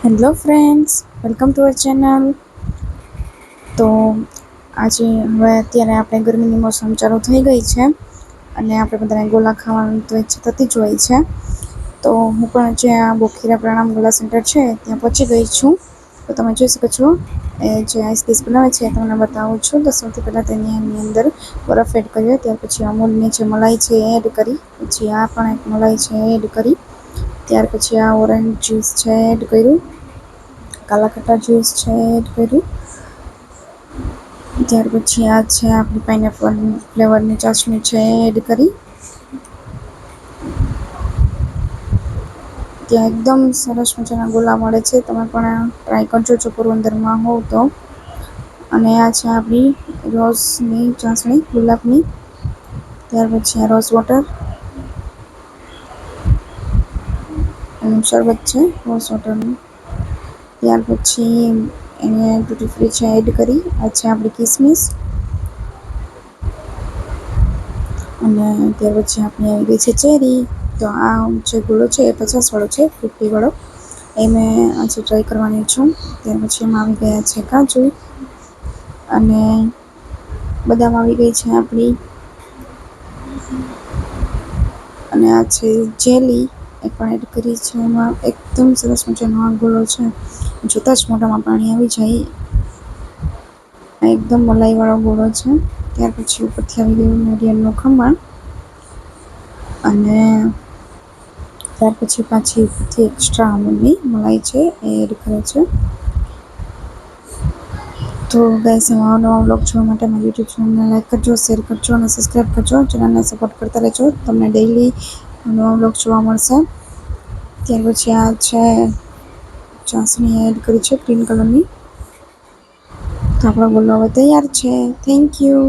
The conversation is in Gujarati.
Hello friends, welcome to our channel. તો આજે અત્યારે આપણે ગરમીની મોસમ ચાલુ થઈ ગઈ છે અને આપણે બધાને ગોલા ખાવાનું તો ઈચ્છા થતી જ હોય છે. તો હું પણ જ્યાં બોખીરા પ્રણામ ગોલા સેન્ટર છે ત્યાં પહોંચી ગઈ છું. તો તમે જોઈ શકો છો એ જે આઈસ બનાવે છે તમને બતાવું છું. તો સૌથી પહેલાં તેની અંદર બરફ એડ કર્યો, ત્યાર પછી અમૂલની જે મલાઈ છે એ એડ કરી, પછી આ પણ એક મલાઈ છે એ એડ કરી, ત્યાર પછી આ ઓરેન્જ જ્યુસ છે એડ કર્યું, કાલા ખટ્ટા જ્યુસ છે એડ કર્યું, ત્યાર પછી આ છે આપણી પાઇનેપલ ફ્લેવરની ચાસણી છે એડ કરી. ત્યાં એકદમ સરસ મજાના ગોલા મળે છે, તમે પણ ટ્રાય કરજો જો પોરબંદરમાં હોવ તો. અને આ છે આપણી રોઝની ચાસણી ગુલાબની, ત્યાર પછી આ રોઝ વોટર એનું શરબત છે રોઝ વોટરનું, ત્યાર પછી એને ટૂટી ફ્રૂટી છે એડ કરી. આ છે આપણી કિસમિસ અને ત્યાર પછી આપણી આવી ગઈ છે ચેરી. તો આ જે ગોળો છે એ 50 વાળો છે, 50 વાળો એ મેં આજે ટ્રાય કરવાની છું. ત્યાર પછી એમાં આવી ગયા છે કાજુ અને બદામ આવી ગઈ છે આપણી, અને આ છે જેલી એ પણ એડ કરી છે. એમાં એકદમ સરસ મજાનો આ ગોળો છે, જોતાં જ મોઢામાં પાણી આવી જાય, એકદમ મલાઈવાળો ગોળો છે. ત્યાર પછી ઉપરથી આવી ગયું નારિયેળનું ખમણ અને ત્યાર પછી પાછી ઉપરથી એક્સ્ટ્રા અમૂલની મલાઈ છે એ એડ કરે છે. તો ગાઈસ, નવા નવા વ્લોગ જોવા માટે મારી યુટ્યુબ ચેનલને લાઈક કરજો, શેર કરજો અને સબસ્ક્રાઈબ કરજો. ચેનલને સપોર્ટ કરતા રહેજો, તમને ડેઈલી નવા વ્લોગ જોવા મળશે. ત્યાર પછી આ છે ચાસણી એડ કરી છે ગ્રીન કલરની. તો આપણો ગોલો હવે તૈયાર છે. Thank you.